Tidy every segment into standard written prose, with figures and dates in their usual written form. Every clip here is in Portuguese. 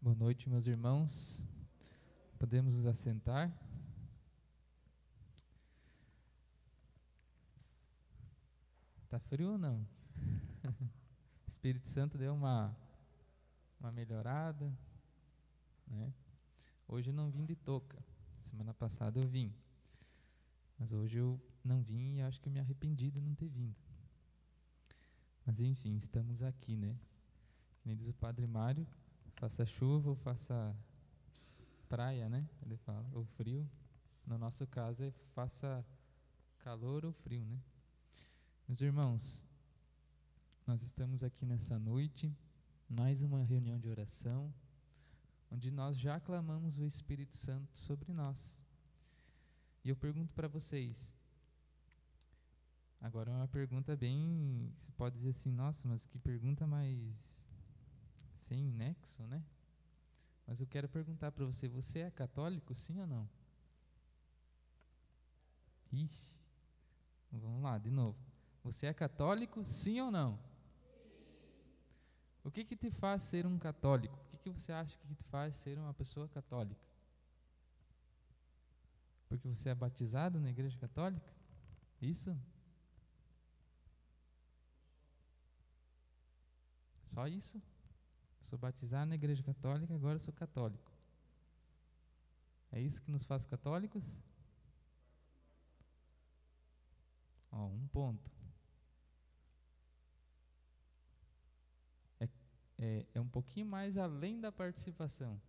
Boa noite, meus irmãos. Podemos nos assentar? Tá frio ou não? O Espírito Santo deu uma melhorada, né? Hoje eu não vim de touca. Semana passada eu vim. Mas hoje eu não vim e acho que eu me arrependi de não ter vindo. Mas enfim, estamos aqui, né? Que nem diz o Padre Mário, faça chuva ou faça praia, né? Ele fala, ou frio. No nosso caso é faça calor ou frio, né? Meus irmãos, nós estamos aqui nessa noite, mais uma reunião de oração, onde nós já clamamos o Espírito Santo sobre nós. E eu pergunto para vocês, agora é uma pergunta bem, você pode dizer assim, nossa, mas que pergunta mais sem nexo, né? Mas eu quero perguntar para você, você é católico, sim ou não? Ixi, vamos lá, de novo. Você é católico, sim ou não? O que te faz ser um católico? O que você acha que te faz ser uma pessoa católica? Porque você é batizado na igreja católica? Isso? Só isso? Sou batizado na igreja católica, agora sou católico. É isso que nos faz católicos? Ó, um ponto. É um pouquinho mais além da participação.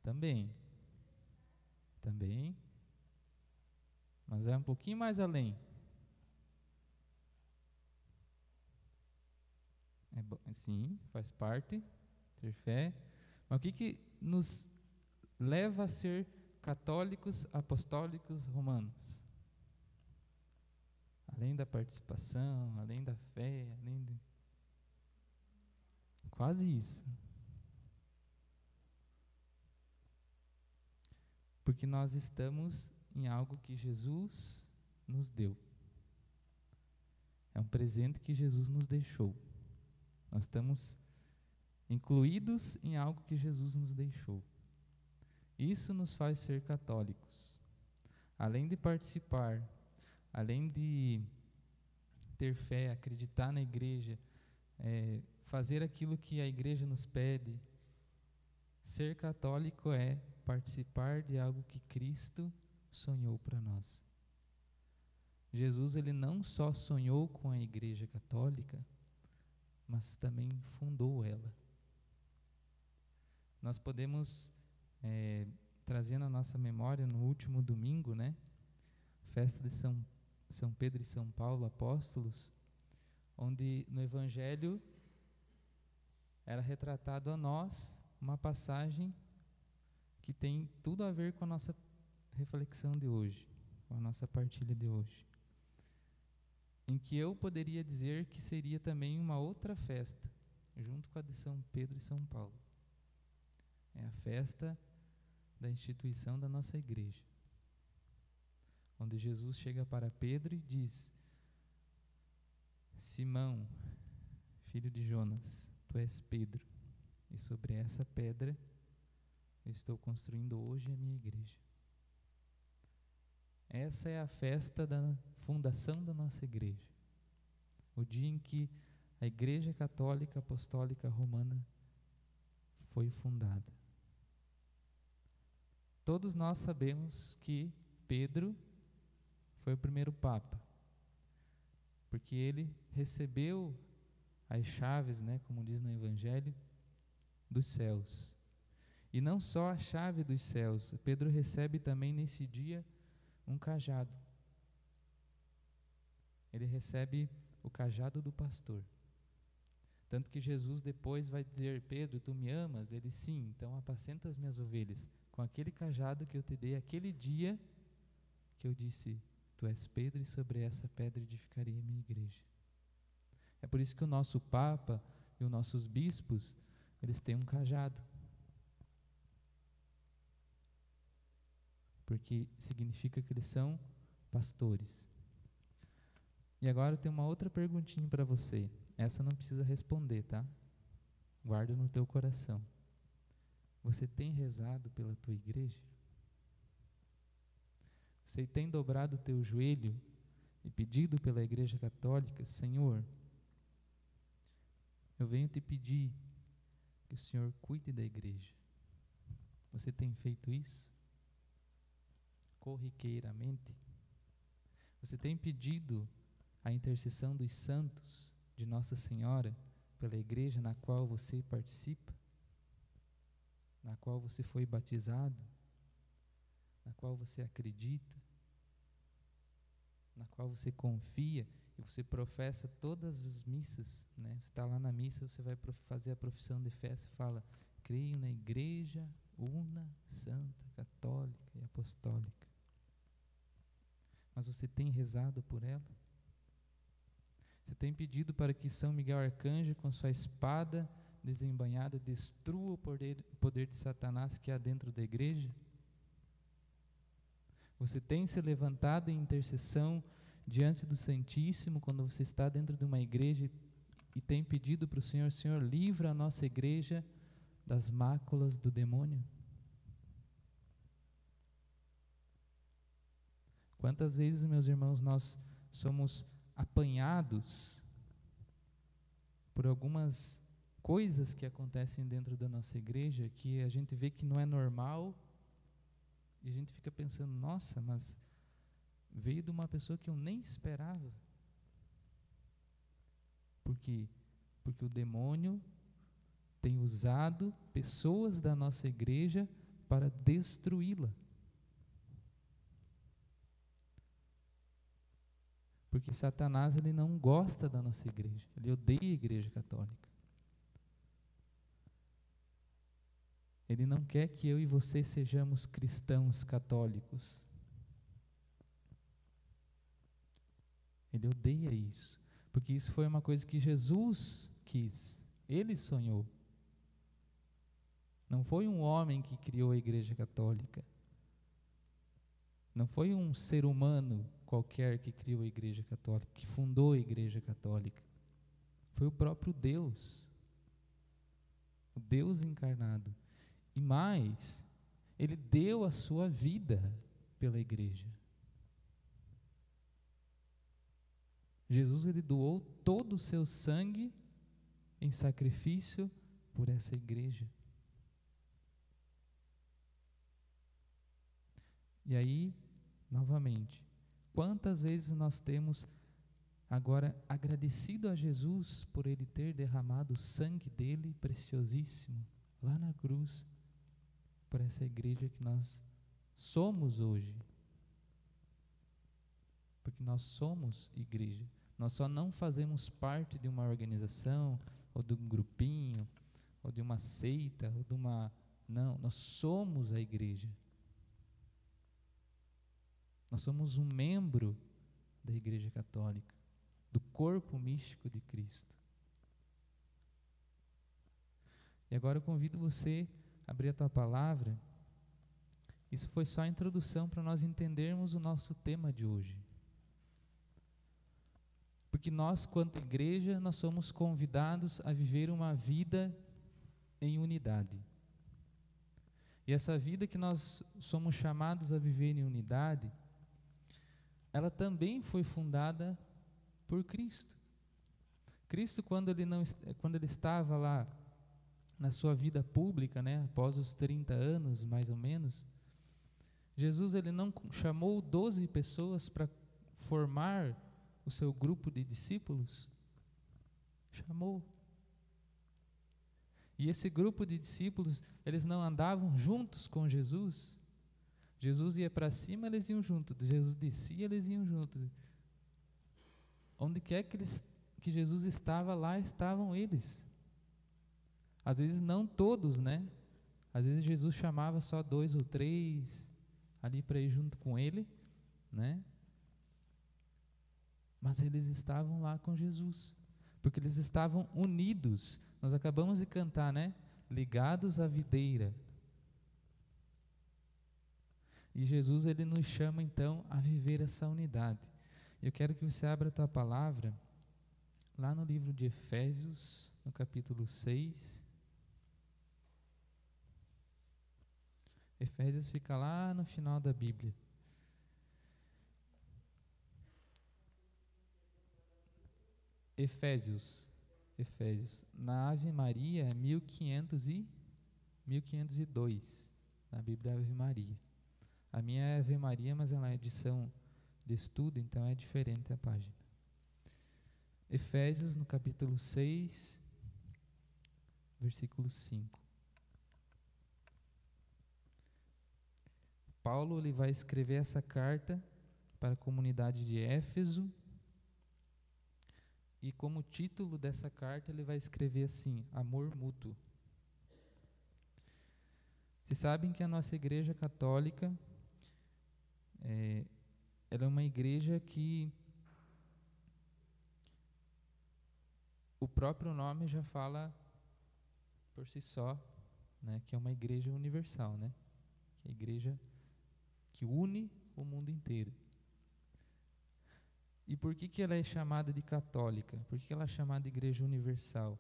Também. Mas é um pouquinho mais além. Sim, faz parte, ter fé. Mas o que nos leva a ser católicos apostólicos romanos? Além da participação, além da fé, além de... Quase isso. Porque nós estamos em algo que Jesus nos deu. É um presente que Jesus nos deixou. Nós estamos incluídos em algo que Jesus nos deixou. Isso nos faz ser católicos. Além de participar, além de ter fé, acreditar na igreja, fazer aquilo que a igreja nos pede, ser católico é participar de algo que Cristo sonhou para nós. Jesus, ele não só sonhou com a igreja católica, mas também fundou ela. Nós podemos trazer na nossa memória no último domingo, né? Festa de São Pedro e São Paulo, apóstolos, onde no Evangelho era retratado a nós uma passagem que tem tudo a ver com a nossa reflexão de hoje, com a nossa partilha de hoje. Em que eu poderia dizer que seria também uma outra festa, junto com a de São Pedro e São Paulo. É a festa da instituição da nossa igreja, onde Jesus chega para Pedro e diz: Simão, filho de Jonas, tu és Pedro, e sobre essa pedra eu estou construindo hoje a minha igreja. Essa é a festa da fundação da nossa igreja, o dia em que a Igreja Católica Apostólica Romana foi fundada. Todos nós sabemos que Pedro foi o primeiro Papa, porque ele recebeu as chaves, né, como diz no Evangelho, dos céus. E não só a chave dos céus, Pedro recebe também nesse dia um cajado. Ele recebe o cajado do pastor. Tanto que Jesus depois vai dizer: Pedro, tu me amas? Ele: sim, então apacenta as minhas ovelhas com aquele cajado que eu te dei aquele dia que eu disse: tu és Pedro e sobre essa pedra edificarei a minha igreja. É por isso que o nosso Papa e os nossos bispos, eles têm um cajado, porque significa que eles são pastores. E agora eu tenho uma outra perguntinha para você. Essa não precisa responder, tá? Guarda no teu coração. Você tem rezado pela tua igreja? Você tem dobrado o teu joelho e pedido pela Igreja Católica: Senhor, eu venho te pedir que o Senhor cuide da igreja. Você tem feito isso? Corriqueiramente? Você tem pedido a intercessão dos santos de Nossa Senhora pela igreja na qual você participa? Na qual você foi batizado? Na qual você acredita? Na qual você confia e você professa todas as missas, né? Você está lá na missa, você vai fazer a profissão de fé, você fala: creio na igreja una, santa, católica e apostólica. Mas você tem rezado por ela? Você tem pedido para que São Miguel Arcanjo, com sua espada desembainhada, destrua o poder de Satanás que há dentro da igreja? Você tem se levantado em intercessão diante do Santíssimo quando você está dentro de uma igreja e tem pedido para o Senhor: Senhor, livra a nossa igreja das máculas do demônio? Quantas vezes, meus irmãos, nós somos apanhados por algumas coisas que acontecem dentro da nossa igreja, que a gente vê que não é normal, e a gente fica pensando: nossa, mas veio de uma pessoa que eu nem esperava. Por quê? Porque o demônio tem usado pessoas da nossa igreja para destruí-la. Porque Satanás, ele não gosta da nossa igreja, ele odeia a Igreja Católica. Ele não quer que eu e você sejamos cristãos católicos. Ele odeia isso, porque isso foi uma coisa que Jesus quis, ele sonhou. Não foi um homem que criou a Igreja Católica. Não foi um ser humano qualquer que criou a Igreja Católica, que fundou a Igreja Católica. Foi o próprio Deus, o Deus encarnado. E mais, ele deu a sua vida pela igreja. Jesus, ele doou todo o seu sangue em sacrifício por essa igreja. E aí, novamente, quantas vezes nós temos agora agradecido a Jesus por ele ter derramado o sangue dele preciosíssimo lá na cruz, por essa igreja que nós somos hoje. Porque nós somos igreja. Nós só não fazemos parte de uma organização, ou de um grupinho, ou de uma seita, ou de uma... Não, nós somos a igreja. Nós somos um membro da Igreja Católica, do corpo místico de Cristo. E agora eu convido você a abrir a tua palavra. Isso foi só a introdução para nós entendermos o nosso tema de hoje. Porque nós, quanto igreja, nós somos convidados a viver uma vida em unidade. E essa vida que nós somos chamados a viver em unidade, ela também foi fundada por Cristo. Cristo, quando ele estava lá na sua vida pública, né, após os 30 anos, mais ou menos, Jesus, ele não chamou 12 pessoas para formar o seu grupo de discípulos? Chamou. E esse grupo de discípulos, eles não andavam juntos com Jesus? Jesus ia para cima, eles iam juntos. Jesus descia, eles iam juntos. Onde quer que Jesus estava, lá estavam eles. Às vezes não todos, né? Às vezes Jesus chamava só 2 ou 3 ali para ir junto com ele, né? Mas eles estavam lá com Jesus, porque eles estavam unidos. Nós acabamos de cantar, né? Ligados à videira. E Jesus, ele nos chama então a viver essa unidade. Eu quero que você abra a tua palavra lá no livro de Efésios, no capítulo 6. Efésios fica lá no final da Bíblia. Efésios. Na Ave Maria é 1502, na Bíblia Ave Maria. A minha é Ave Maria, mas ela é edição de estudo, então é diferente a página. Efésios, no capítulo 6, versículo 5. Paulo ele vai escrever essa carta para a comunidade de Éfeso, e como título dessa carta ele vai escrever assim: amor mútuo. Vocês sabem que a nossa igreja católica ela é uma igreja que o próprio nome já fala por si só, né, que é uma igreja universal, né? Que é a igreja que une o mundo inteiro. E por que ela é chamada de católica? Por que ela é chamada de igreja universal?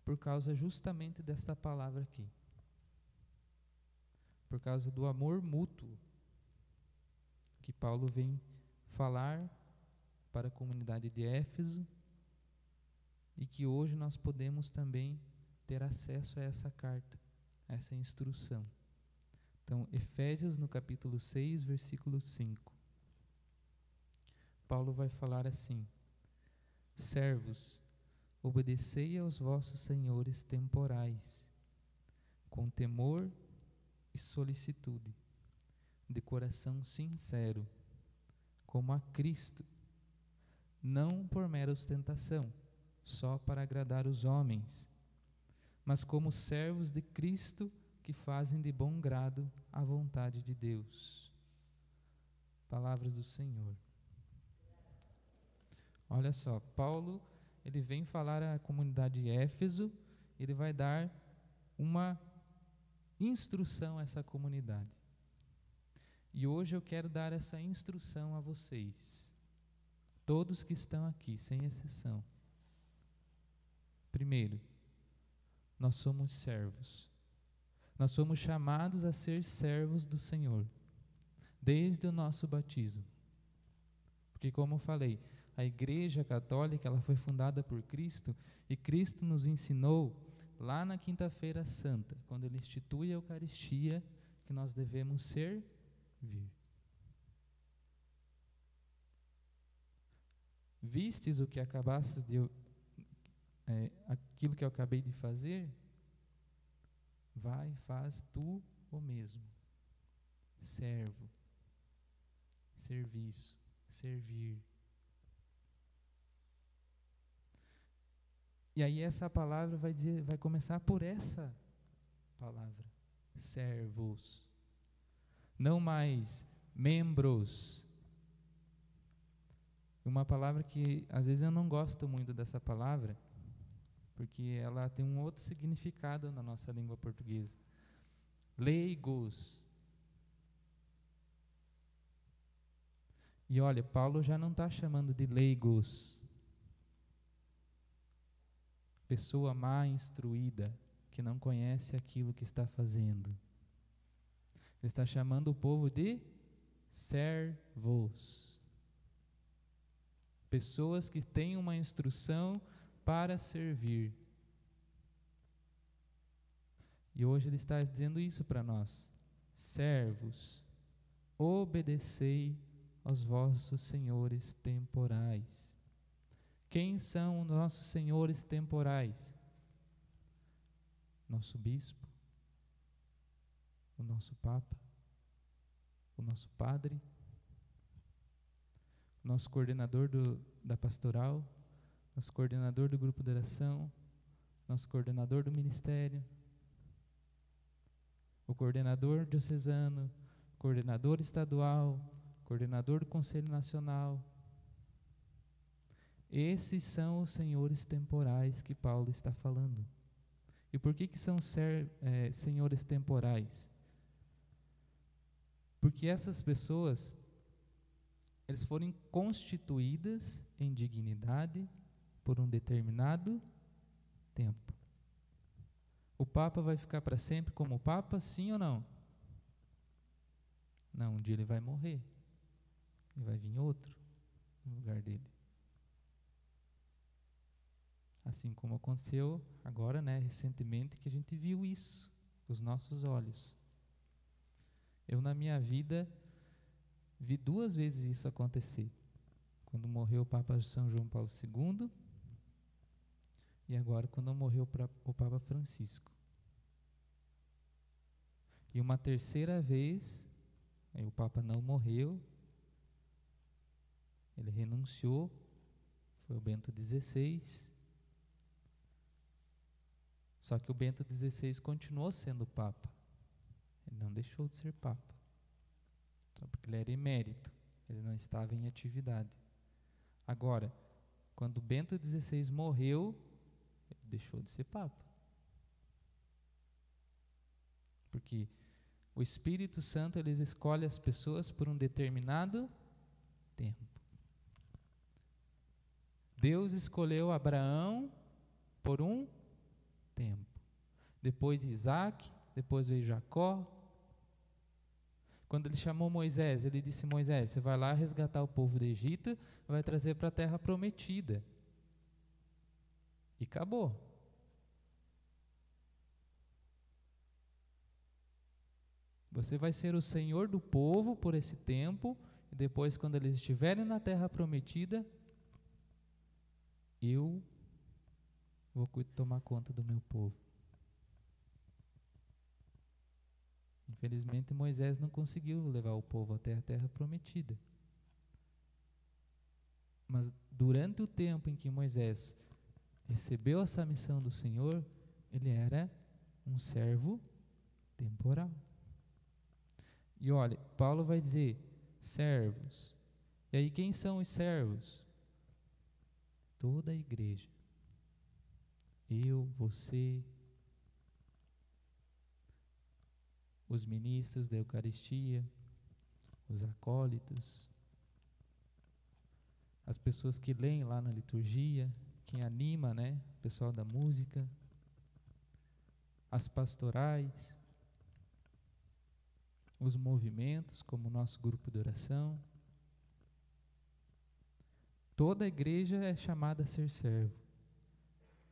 Por causa justamente desta palavra aqui. Por causa do amor mútuo que Paulo vem falar para a comunidade de Éfeso, e que hoje nós podemos também ter acesso a essa carta, a essa instrução. Então, Efésios no capítulo 6, versículo 5. Paulo vai falar assim: servos, obedecei aos vossos senhores temporais, com temor e solicitude, de coração sincero, como a Cristo, não por mera ostentação, só para agradar os homens, mas como servos de Cristo que fazem de bom grado a vontade de Deus. Palavras do Senhor. Olha só, Paulo, ele vem falar à comunidade de Éfeso, ele vai dar uma instrução a essa comunidade. E hoje eu quero dar essa instrução a vocês, todos que estão aqui, sem exceção. Primeiro, nós somos servos. Nós somos chamados a ser servos do Senhor, desde o nosso batismo. Porque, como eu falei, a Igreja Católica ela foi fundada por Cristo, e Cristo nos ensinou lá na Quinta-feira Santa, quando Ele institui a Eucaristia, que nós devemos servir. Vistes o que acabastes de aquilo que eu acabei de fazer? Vai, faz tu o mesmo. Servo, serviço, servir. E aí essa palavra vai começar por essa palavra, servos. Não mais membros. Uma palavra que às vezes eu não gosto muito dessa palavra, porque ela tem um outro significado na nossa língua portuguesa. Leigos. E olha, Paulo já não está chamando de leigos, pessoa má instruída, que não conhece aquilo que está fazendo. Ele está chamando o povo de servos. Pessoas que têm uma instrução para servir. E hoje ele está dizendo isso para nós. Servos, obedecei aos vossos senhores temporais. Quem são os nossos senhores temporais? Nosso bispo, o nosso papa, o nosso padre, o nosso coordenador da pastoral, nosso coordenador do grupo de oração, nosso coordenador do ministério, o coordenador diocesano, coordenador estadual, coordenador do Conselho Nacional. Esses são os senhores temporais que Paulo está falando. E por que são senhores temporais? Porque essas pessoas, eles foram constituídas em dignidade por um determinado tempo. O Papa vai ficar para sempre como Papa, sim ou não? Não, um dia ele vai morrer. E vai vir outro no lugar dele. Assim como aconteceu agora, né, recentemente, que a gente viu isso com os nossos olhos. Eu, na minha vida, vi 2 vezes isso acontecer. Quando morreu o Papa São João Paulo II e agora quando morreu o Papa Francisco. E uma terceira vez, aí o Papa não morreu, ele renunciou, foi o Bento XVI. Só que o Bento XVI continuou sendo Papa. Ele não deixou de ser Papa. Só porque ele era emérito, ele não estava em atividade. Agora, quando o Bento XVI morreu, ele deixou de ser Papa. Porque o Espírito Santo, ele escolhe as pessoas por um determinado tempo. Deus escolheu Abraão por um tempo. Depois Isaac, depois veio Jacó. Quando ele chamou Moisés, ele disse: Moisés, você vai lá resgatar o povo do Egito, vai trazer para a terra prometida. E acabou. Você vai ser o Senhor do povo por esse tempo, e depois, quando eles estiverem na terra prometida, eu vou tomar conta do meu povo. Infelizmente, Moisés não conseguiu levar o povo até a terra prometida. Mas durante o tempo em que Moisés recebeu essa missão do Senhor, ele era um servo temporal. E olha, Paulo vai dizer, servos. E aí quem são os servos? Toda a igreja. Eu, você, os ministros da Eucaristia, os acólitos, as pessoas que leem lá na liturgia, quem anima, né? O pessoal da música, as pastorais, os movimentos, como o nosso grupo de oração. Toda a igreja é chamada a ser servo.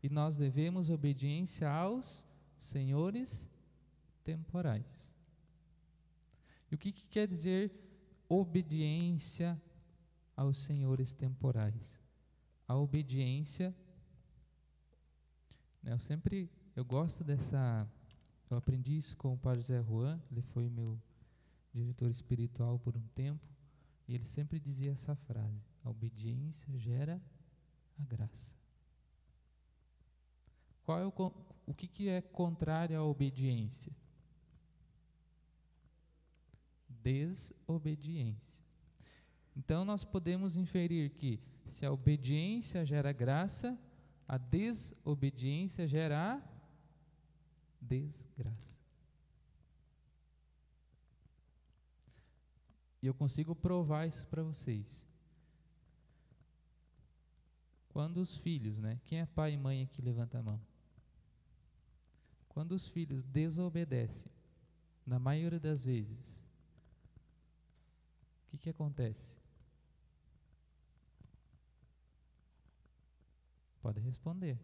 E nós devemos obediência aos senhores temporais. E o que quer dizer obediência aos senhores temporais? A obediência, né, eu gosto eu aprendi isso com o Padre Zé Juan, ele foi meu diretor espiritual por um tempo, e ele sempre dizia essa frase: a obediência gera a graça. O que é contrário à obediência? Desobediência. Então nós podemos inferir que se a obediência gera graça, a desobediência gera a desgraça. E eu consigo provar isso para vocês. Quando os filhos, né? Quem é pai e mãe aqui, levanta a mão. Quando os filhos desobedecem, na maioria das vezes, o que acontece? Pode responder.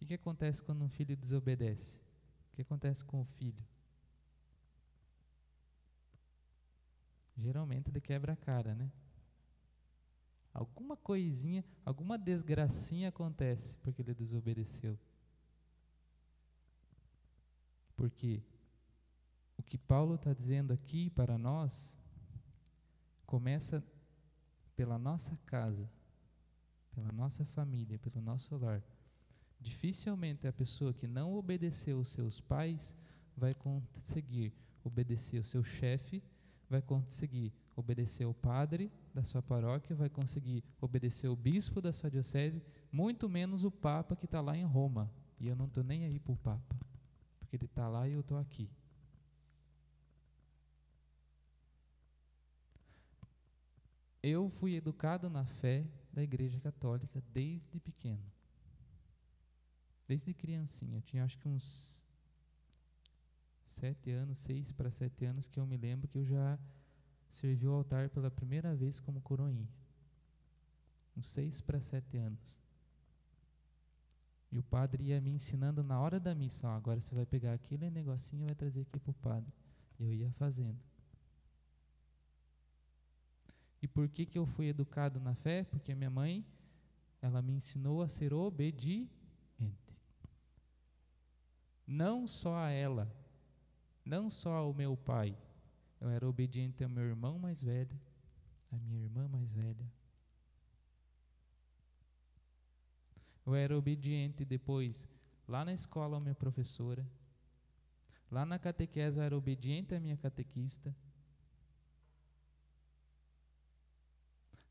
O que acontece quando um filho desobedece? O que acontece com o filho? Geralmente ele quebra a cara, né? Alguma coisinha, alguma desgracinha acontece porque ele desobedeceu. Porque o que Paulo está dizendo aqui para nós começa pela nossa casa, pela nossa família, pelo nosso lar. Dificilmente a pessoa que não obedeceu os seus pais vai conseguir obedecer o seu chefe, vai conseguir obedecer o padre da sua paróquia, vai conseguir obedecer o bispo da sua diocese, muito menos o Papa que está lá em Roma. E eu não estou nem aí para o Papa, porque ele está lá e eu estou aqui. Eu fui educado na fé da Igreja Católica desde pequeno. Desde criancinha, eu tinha acho que uns 7 anos, 6 para 7 anos, que eu me lembro que eu já servi o altar pela primeira vez como coroinha. Uns 6 para 7 anos. E o padre ia me ensinando na hora da missa, ó, agora você vai pegar aquele negocinho e vai trazer aqui para o padre. E eu ia fazendo. E por que eu fui educado na fé? Porque a minha mãe, ela me ensinou a ser obediente. Não só a ela, não só ao meu pai. Eu era obediente ao meu irmão mais velho, à minha irmã mais velha. Eu era obediente depois, lá na escola, à minha professora. Lá na catequese, eu era obediente à minha catequista.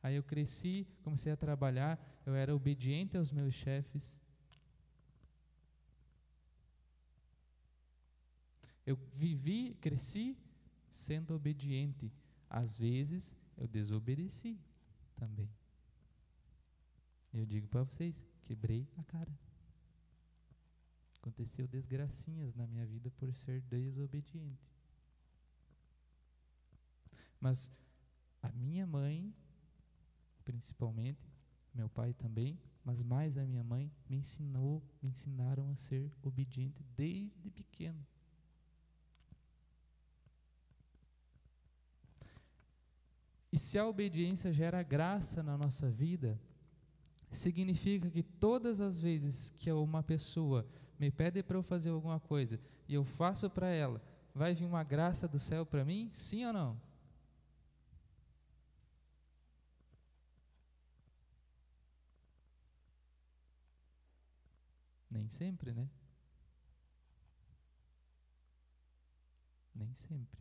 Aí eu cresci, comecei a trabalhar, eu era obediente aos meus chefes. Eu vivi, cresci sendo obediente. Às vezes, eu desobedeci também. Eu digo para vocês, quebrei a cara. Aconteceu desgracinhas na minha vida por ser desobediente. Mas a minha mãe, principalmente, meu pai também, mas mais a minha mãe, me ensinaram a ser obediente desde pequeno. E se a obediência gera graça na nossa vida, significa que todas as vezes que uma pessoa me pede para eu fazer alguma coisa e eu faço para ela, vai vir uma graça do céu para mim? Sim ou não? Nem sempre, né? Nem sempre.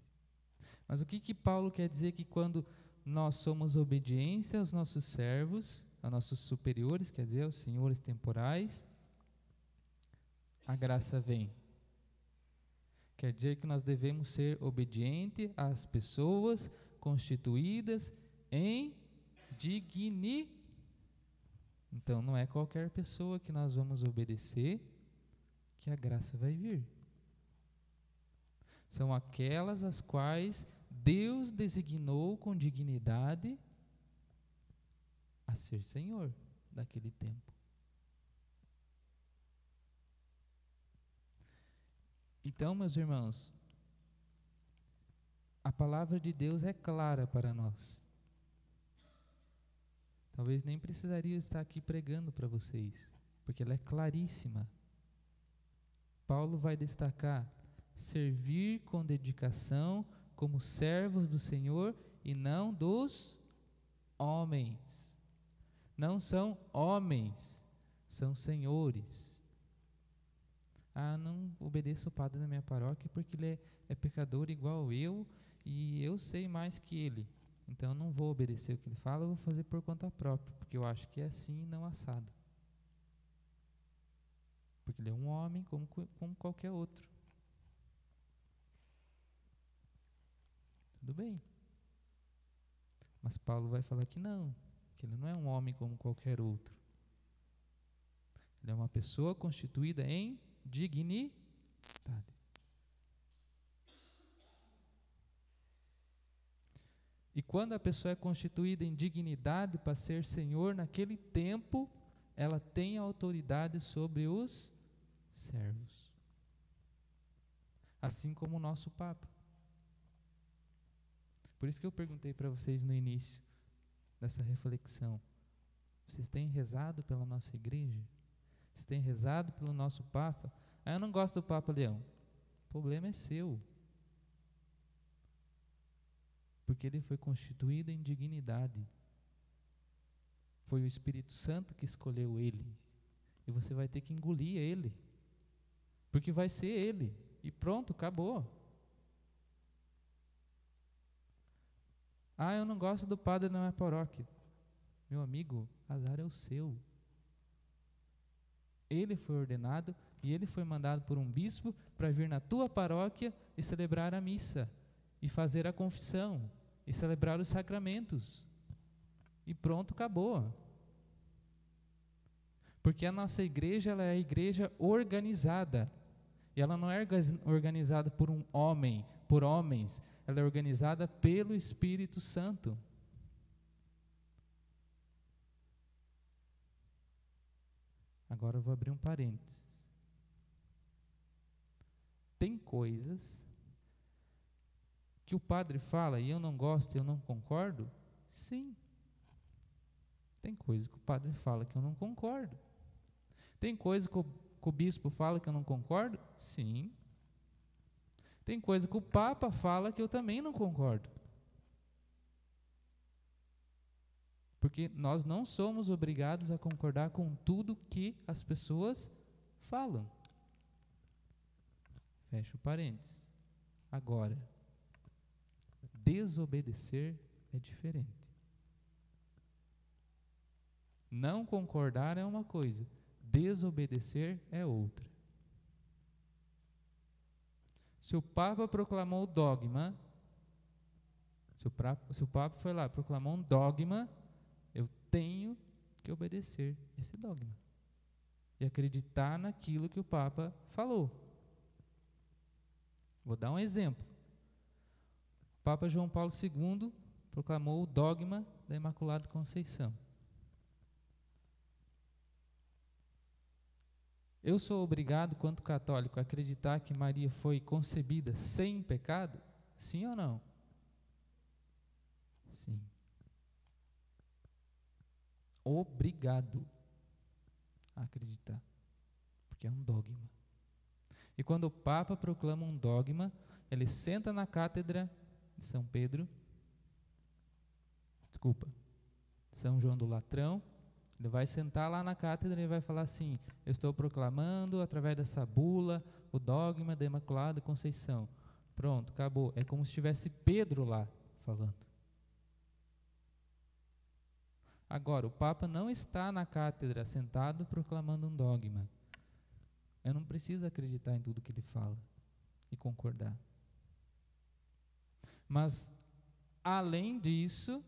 Mas o que Paulo quer dizer que quando nós somos obedientes aos nossos servos, a nossos superiores, quer dizer, aos senhores temporais, a graça vem. Quer dizer que nós devemos ser obedientes às pessoas constituídas em dignidade. Então, não é qualquer pessoa que nós vamos obedecer que a graça vai vir. São aquelas as quais Deus designou com dignidade a ser Senhor daquele tempo. Então, meus irmãos, a palavra de Deus é clara para nós. Talvez nem precisaria estar aqui pregando para vocês, porque ela é claríssima. Paulo vai destacar: servir com dedicação como servos do Senhor e não dos homens. Não são homens, são senhores. Ah, não obedeço o padre da minha paróquia porque ele é pecador igual eu e eu sei mais que ele. Então eu não vou obedecer o que ele fala, eu vou fazer por conta própria, porque eu acho que é assim e não assado. Porque ele é um homem como qualquer outro. Tudo bem. Mas Paulo vai falar que não, que ele não é um homem como qualquer outro. Ele é uma pessoa constituída em dignidade. E quando a pessoa é constituída em dignidade para ser senhor, naquele tempo, ela tem autoridade sobre os servos. Assim como o nosso Papa. Por isso que eu perguntei para vocês no início dessa reflexão: vocês têm rezado pela nossa igreja? Vocês têm rezado pelo nosso Papa? Ah, eu não gosto do Papa Leão. O problema é seu. Porque ele foi constituído em dignidade. Foi o Espírito Santo que escolheu ele. E você vai ter que engolir ele. Porque vai ser ele. E pronto, acabou. Ah, eu não gosto do padre na minha paróquia. Meu amigo, azar é o seu. Ele foi ordenado e ele foi mandado por um bispo para vir na tua paróquia e celebrar a missa, e fazer a confissão, e celebrar os sacramentos. E pronto, acabou. Porque a nossa igreja, ela é a igreja organizada. E ela não é organizada por um homem, por homens. Ela é organizada pelo Espírito Santo. Agora eu vou abrir um parênteses. Tem coisas que o padre fala e eu não gosto, eu não concordo? Sim. Tem coisas que o padre fala que eu não concordo. Tem coisa que o bispo fala que eu não concordo? Sim. Tem coisa que o Papa fala que eu também não concordo. Porque nós não somos obrigados a concordar com tudo que as pessoas falam. Fecha o parênteses. Agora, desobedecer é diferente. Não concordar é uma coisa, desobedecer é outra. Se o Papa proclamou o dogma, se o Papa foi lá, proclamou um dogma, eu tenho que obedecer esse dogma e acreditar naquilo que o Papa falou. Vou dar um exemplo. O Papa João Paulo II proclamou o dogma da Imaculada Conceição. Eu sou obrigado, quanto católico, a acreditar que Maria foi concebida sem pecado? Sim ou não? Sim. Obrigado a acreditar, porque é um dogma. E quando o Papa proclama um dogma, ele senta na cátedra de São João do Latrão. Ele vai sentar lá na cátedra e vai falar assim: eu estou proclamando através dessa bula o dogma da Imaculada Conceição. Pronto, acabou. É como se tivesse Pedro lá falando. Agora, o Papa não está na cátedra sentado proclamando um dogma. Eu não preciso acreditar em tudo que ele fala e concordar. Mas, além disso,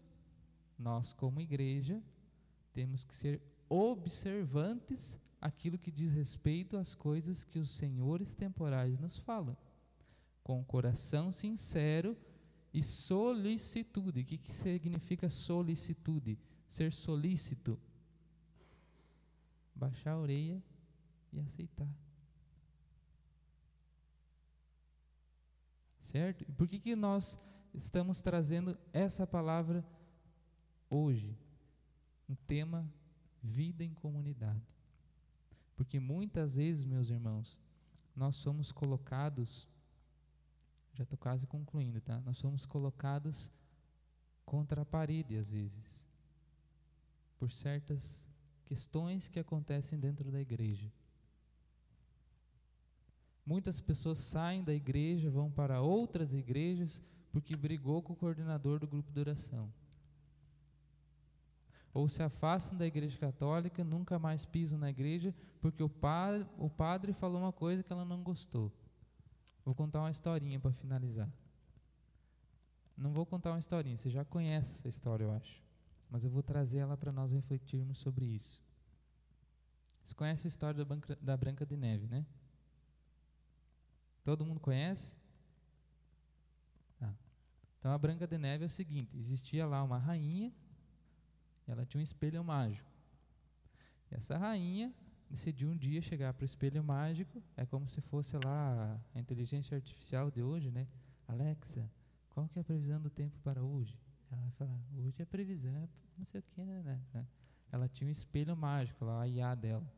nós como igreja temos que ser observantes àquilo que diz respeito às coisas que os senhores temporais nos falam, com coração sincero e solicitude. O que significa solicitude? Ser solícito. Baixar a orelha e aceitar. Certo? E por que nós estamos trazendo essa palavra hoje? Um tema, vida em comunidade. Porque muitas vezes, meus irmãos, nós somos colocados, já estou quase concluindo, tá? Nós somos colocados contra a parede às vezes, por certas questões que acontecem dentro da igreja. Muitas pessoas saem da igreja, vão para outras igrejas, porque brigou com o coordenador do grupo de oração. Ou se afastam da igreja católica, nunca mais pisam na igreja, porque o padre falou uma coisa que ela não gostou. Vou contar uma historinha para finalizar. Não vou contar uma historinha, você já conhece essa história, eu acho. Mas eu vou trazer ela para nós refletirmos sobre isso. Você conhece a história da Branca de Neve, né? Todo mundo conhece? Tá. Então a Branca de Neve é o seguinte: existia lá uma rainha, ela tinha um espelho mágico. E essa rainha decidiu um dia chegar para o espelho mágico, é como se fosse lá a inteligência artificial de hoje, né? Alexa, qual que é a previsão do tempo para hoje? Ela vai falar, hoje a previsão é não sei o que, né? Ela tinha um espelho mágico lá, a IA dela.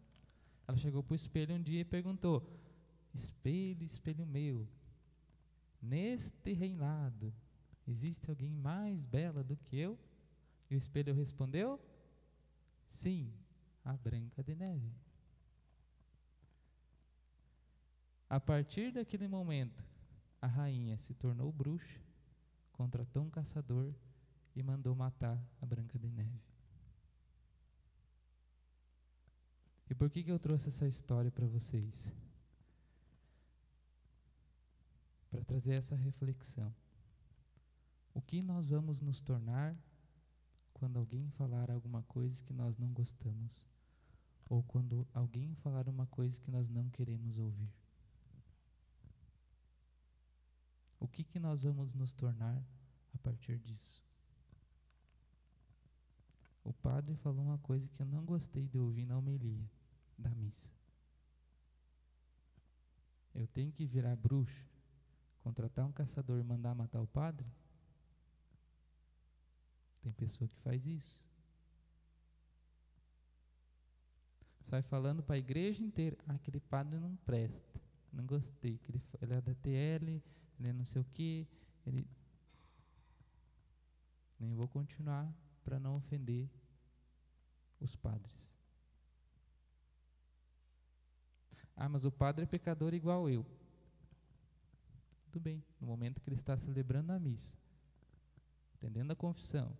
Ela chegou para o espelho um dia e perguntou: espelho, espelho meu, neste reinado, existe alguém mais bela do que eu? E o espelho respondeu: sim, a Branca de Neve. A partir daquele momento, a rainha se tornou bruxa, contratou um caçador e mandou matar a Branca de Neve. E por que eu trouxe essa história para vocês? Para trazer essa reflexão. O que nós vamos nos tornar quando alguém falar alguma coisa que nós não gostamos? ou quando alguém falar uma coisa que nós não queremos ouvir? O que nós vamos nos tornar a partir disso? O padre falou uma coisa que eu não gostei de ouvir na homilia da missa. Eu tenho que virar bruxa, contratar um caçador e mandar matar o padre? Tem pessoa que faz isso. Sai falando para a igreja inteira: aquele padre não presta, não gostei, ele é da TL, ele é não sei o que, ele... Nem vou continuar para não ofender os padres. Mas o padre é pecador igual eu. Tudo bem, no momento que ele está celebrando a missa, entendendo a confissão,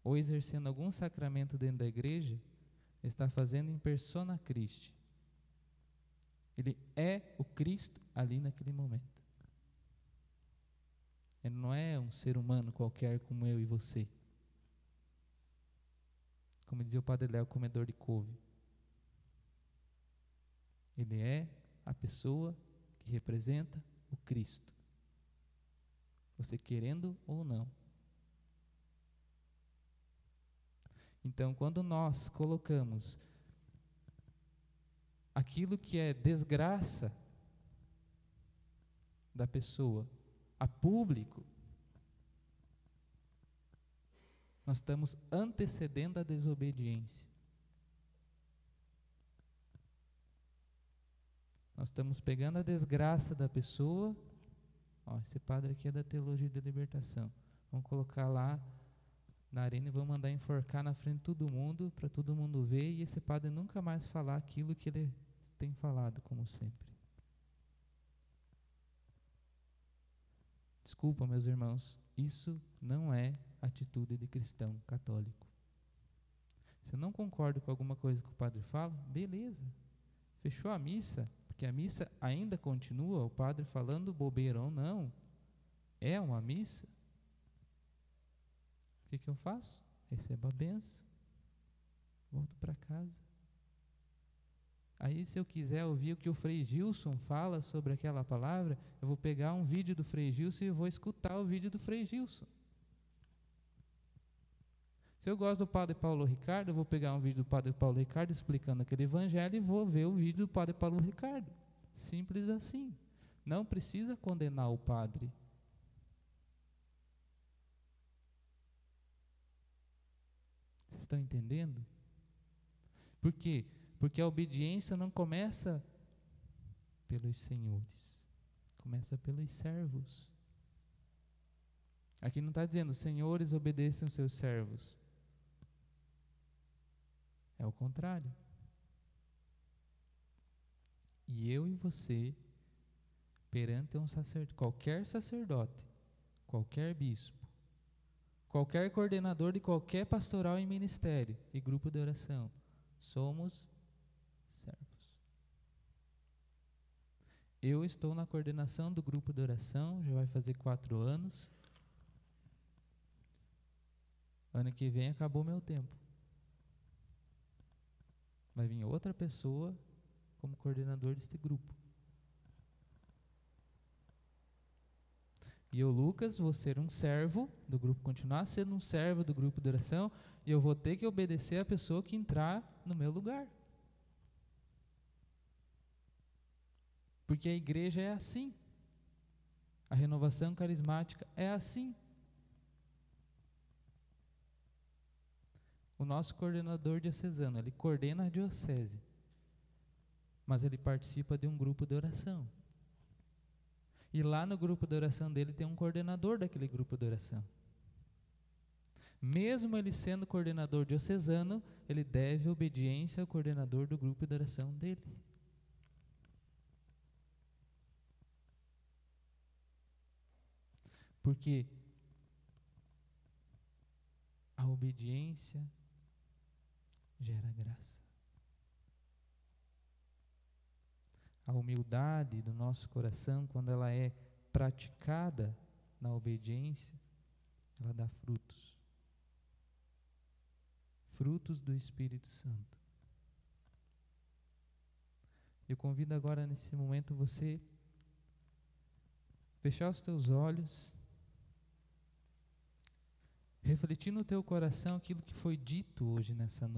ou exercendo algum sacramento dentro da igreja, ele está fazendo em persona Christi. Ele é o Cristo ali naquele momento. Ele não é um ser humano qualquer como eu e você. Como dizia o Padre Léo, comedor de couve. Ele é a pessoa que representa o Cristo. Você querendo ou não. Então, quando nós colocamos aquilo que é desgraça da pessoa a público, nós estamos antecedendo a desobediência. Nós estamos pegando a desgraça da pessoa. Esse padre aqui é da Teologia da Libertação. Vamos colocar lá na arena e vamos mandar enforcar na frente de todo mundo, para todo mundo ver, e esse padre nunca mais falar aquilo que ele tem falado, como sempre. Desculpa, meus irmãos, isso não é atitude de cristão católico. Se eu não concordo com alguma coisa que o padre fala, beleza, fechou a missa, porque a missa ainda continua, o padre falando bobeira ou não, é uma missa. O que eu faço? Recebo a benção, volto para casa. Aí, se eu quiser ouvir o que o Frei Gilson fala sobre aquela palavra, eu vou pegar um vídeo do Frei Gilson e vou escutar o vídeo do Frei Gilson. Se eu gosto do Padre Paulo Ricardo, eu vou pegar um vídeo do Padre Paulo Ricardo explicando aquele evangelho e vou ver o vídeo do Padre Paulo Ricardo. Simples assim. Não precisa condenar o padre. Vocês estão entendendo? Por quê? Porque a obediência não começa pelos senhores, começa pelos servos. Aqui não está dizendo, senhores, obedeçam seus servos. É o contrário. E eu e você, perante qualquer sacerdote, qualquer bispo, qualquer coordenador de qualquer pastoral e ministério e grupo de oração, somos servos. Eu estou na coordenação do grupo de oração, já vai fazer 4 anos. Ano que vem acabou meu tempo. Vai vir outra pessoa como coordenador deste grupo. E eu, Lucas, vou ser um servo do grupo, continuar sendo um servo do grupo de oração, e eu vou ter que obedecer a pessoa que entrar no meu lugar. Porque a igreja é assim. A renovação carismática é assim. O nosso coordenador diocesano, ele coordena a diocese, mas ele participa de um grupo de oração. E lá no grupo de oração dele tem um coordenador daquele grupo de oração. Mesmo ele sendo coordenador diocesano, ele deve obediência ao coordenador do grupo de oração dele. Porque a obediência gera graça. A humildade do nosso coração, quando ela é praticada na obediência, ela dá frutos. Frutos do Espírito Santo. Eu convido agora nesse momento você fechar os teus olhos, refletir no teu coração aquilo que foi dito hoje nessa noite.